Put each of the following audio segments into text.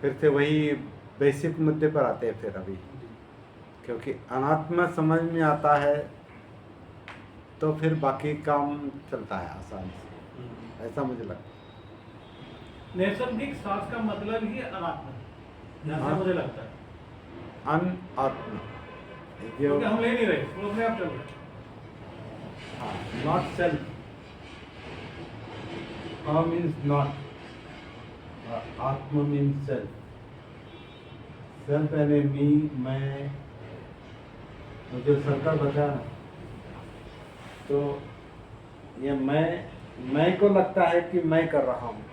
फिर से वही बेसिक मुद्दे पर आते हैं फिर अभी, क्योंकि अनात्मा समझ में आता है तो फिर बाकी काम चलता है आसान से, ऐसा मुझे लगता है। नैसर्गिक सांस का मतलब ही अनात्मा, जहाँ हाँ। से मुझे लगता है, अनात्मा क्योंकि हम ले नहीं रहे, वो अपने आप चल रहे। हाँ, नॉट सेल्फ, मीन्स नॉट, आत्मा मीन्स सेल्फ। सेल्फ यानी मी, मैं, मुझे सर्कल बचा ना, तो ये मैं को लगता है कि मैं कर रहा हूँ,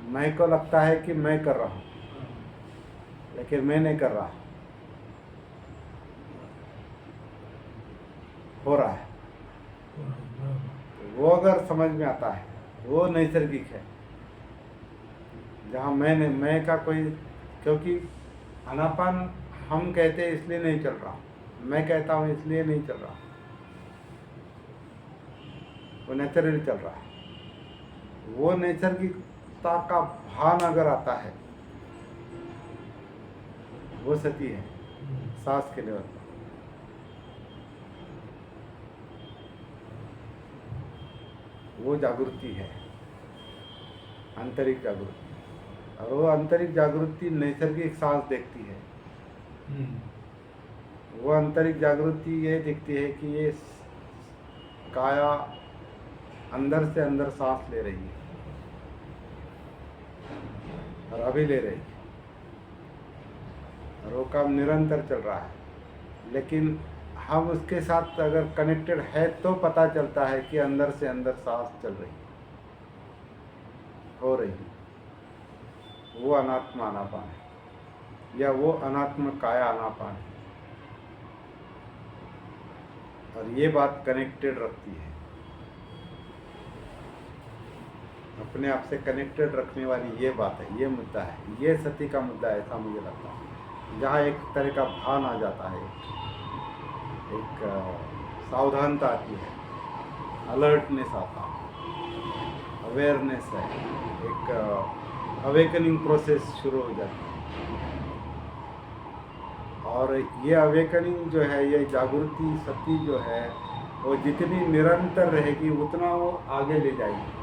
मैं को लगता है कि मैं कर रहा हूँ, लेकिन मैं नहीं कर रहा, हो रहा है। वो अगर समझ में आता है वो नैसर्गिक है, जहाँ मैं का कोई, क्योंकि अनापान हम कहते हैं इसलिए नहीं चल रहा, मैं कहता हूँ इसलिए नहीं चल रहा, वो नेचुरली चल रहा है। वो नैसर्गिकता का भान अगर आता है, वो सती है सांस के लेवल पर। वो जागृति है, आंतरिक जागृति, और वो आंतरिक जागृति नैसर्गिक सांस देखती है। वो आंतरिक जागृति ये देखती है कि ये काया अंदर से अंदर सांस ले रही है और अभी ले रही है, और वो काम निरंतर चल रहा है। लेकिन हम उसके साथ अगर कनेक्टेड है तो पता चलता है कि अंदर से अंदर सांस चल रही है, हो रही है। वो अनात्मा आनापान है, या वो अनात्म काया आनापान है, और ये बात कनेक्टेड रखती है, अपने आप से कनेक्टेड रखने वाली ये बात है, ये मुद्दा है, ये सती का मुद्दा है, ऐसा मुझे लगता है। जहाँ एक तरह का भान आ जाता है, एक सावधानता आती है, अलर्टनेस आता है, अवेयरनेस है, एक अवेकनिंग प्रोसेस शुरू हो जाती है। और ये अवेकनिंग जो है, ये जागृति सती जो है, वो जितनी निरंतर रहेगी उतना वो आगे ले जाएगी,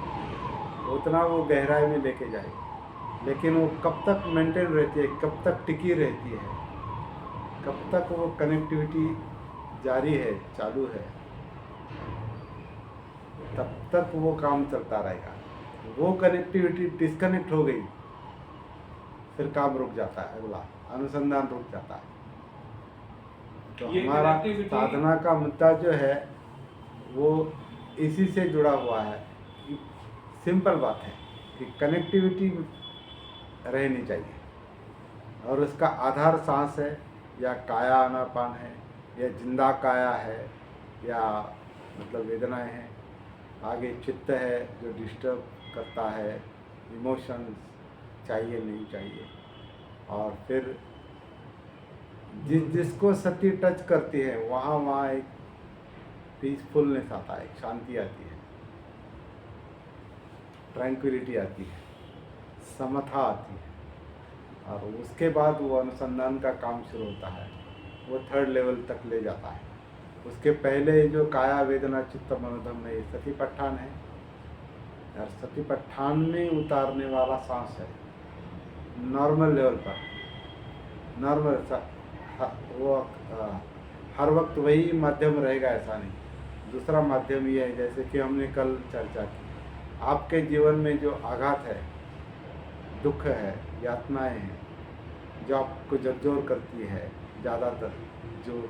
उतना वो गहराई में लेके जाएगी। लेकिन वो कब तक मेंटेन रहती है, कब तक टिकी रहती है, कब तक वो कनेक्टिविटी जारी है, चालू है, तब तक वो काम चलता रहेगा। वो कनेक्टिविटी डिस्कनेक्ट हो गई, फिर काम रुक जाता है, अगला अनुसंधान रुक जाता है। तो हमारा साधना का मुद्दा जो है वो इसी से जुड़ा हुआ है। सिंपल बात है कि कनेक्टिविटी रहनी चाहिए, और उसका आधार सांस है, या काया आनापान है, या जिंदा काया है, या मतलब वेदनाएं हैं, आगे चित्त है जो डिस्टर्ब करता है, इमोशंस चाहिए नहीं चाहिए, और फिर जिसको सती टच करती है वहाँ एक पीसफुलनेस आता है, एक शांति आती है, ट्रैंक्विलिटी आती है, समता आती है, और उसके बाद वो अनुसंधान का काम शुरू होता है, वो थर्ड लेवल तक ले जाता है। उसके पहले जो काया वेदना चित्त मनोधम है, ये सतीपट्ठान है, और सतीपट्ठान में उतारने वाला सांस है नॉर्मल लेवल पर। नॉर्मल वो हर वक्त वही माध्यम रहेगा ऐसा नहीं, दूसरा माध्यम ये है, जैसे कि हमने कल चर्चा की, आपके जीवन में जो आघात है, दुख है, यातनाएं हैं, जो आपको झकझोर करती है, ज़्यादातर जो,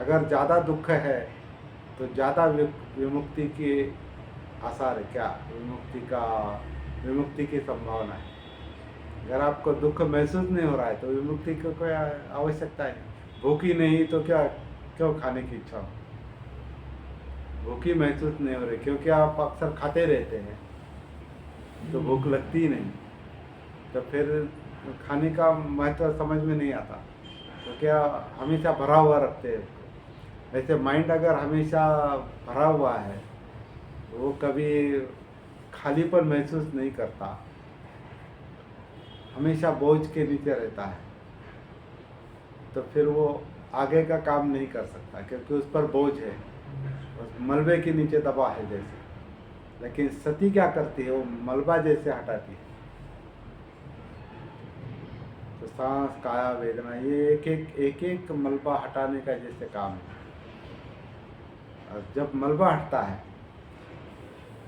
अगर ज़्यादा दुख है तो ज़्यादा विमुक्ति के आसार है, क्या विमुक्ति की संभावना है। अगर आपको दुख महसूस नहीं हो रहा है तो विमुक्ति की कोई आवश्यकता है। भूखी नहीं तो क्यों खाने की इच्छा हो, भूखी महसूस नहीं हो रही क्योंकि आप अक्सर खाते रहते हैं तो भूख लगती ही नहीं, तो फिर खाने का महत्व समझ में नहीं आता, तो क्या हमेशा भरा हुआ रखते हैं। वैसे माइंड अगर हमेशा भरा हुआ है वो कभी खालीपन महसूस नहीं करता, हमेशा बोझ के नीचे रहता है, तो फिर वो आगे का काम नहीं कर सकता, क्योंकि उस पर बोझ है, उस मलबे के नीचे दबा है जैसे। लेकिन सती क्या करती है, वो मलबा जैसे हटाती है। तो सांस, काया, वेदना, ये एक एक मलबा हटाने का जैसे काम है। और जब मलबा हटता है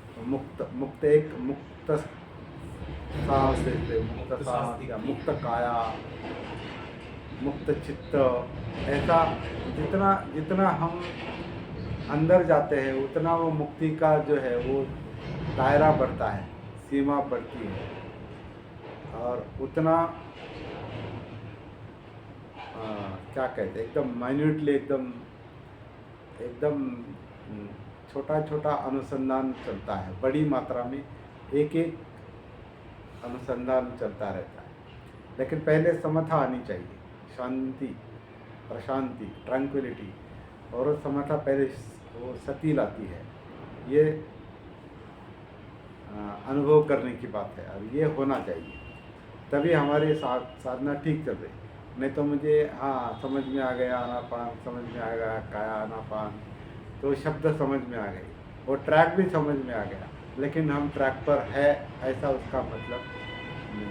तो मुक्त सांस जैसे, मुक्त सांस या मुक्त काया, मुक्त चित्त, ऐसा जितना जितना हम अंदर जाते हैं उतना वो मुक्ति का जो है वो दायरा बढ़ता है, सीमा बढ़ती है, और उतना क्या कहते हैं, एकदम माइन्यूटली, एकदम एकदम छोटा छोटा अनुसंधान चलता है, बड़ी मात्रा में एक एक अनुसंधान चलता रहता है। लेकिन पहले समता आनी चाहिए, शांति, प्रशांति, ट्रैंक्विलिटी, और वो समता पहले वो सती लाती है। ये अनुभव करने की बात है, और ये होना चाहिए, तभी हमारी साधना ठीक चल रही। नहीं तो मुझे समझ में आ गया आनापान, समझ में आ गया काया आनापान, तो शब्द समझ में आ गई, वो ट्रैक भी समझ में आ गया, लेकिन हम ट्रैक पर है ऐसा उसका मतलब नहीं।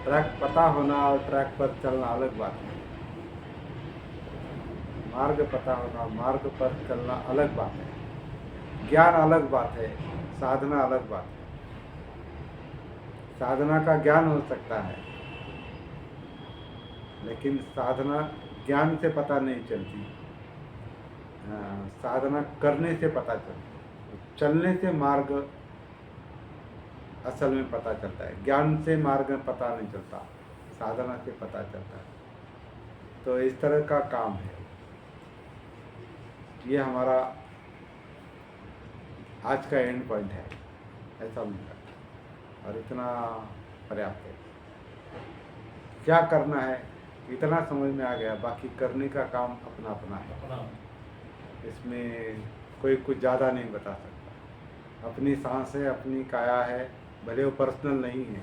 ट्रैक पता होना और ट्रैक पर चलना अलग बात है। मार्ग पता होना, मार्ग पर चलना अलग बात है। ज्ञान अलग बात है, साधना अलग बात है। साधना का ज्ञान हो सकता है, लेकिन साधना ज्ञान से पता नहीं चलती, साधना करने से पता चलती। चलने से मार्ग असल में पता चलता है, ज्ञान से मार्ग पता नहीं चलता, साधना से पता चलता है। तो इस तरह का काम है। ये हमारा आज का एंड पॉइंट है, ऐसा मुझे लगता है, और इतना पर्याप्त है। क्या करना है इतना समझ में आ गया, बाकी करने का काम अपना अपना है। इसमें कोई कुछ ज़्यादा नहीं बता सकता। अपनी सांस है, अपनी काया है, भले वो पर्सनल नहीं है,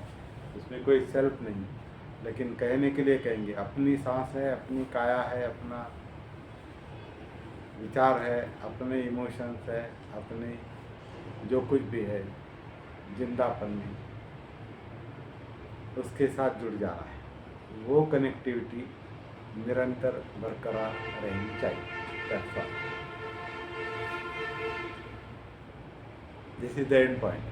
उसमें कोई सेल्फ नहीं, लेकिन कहने के लिए कहेंगे अपनी सांस है, अपनी काया है, अपना विचार है, अपने इमोशंस है, अपने जो कुछ भी है जिंदापन में, उसके साथ जुड़ जा रहा है। वो कनेक्टिविटी निरंतर बरकरार रहनी चाहिए। That's all. This is the end point.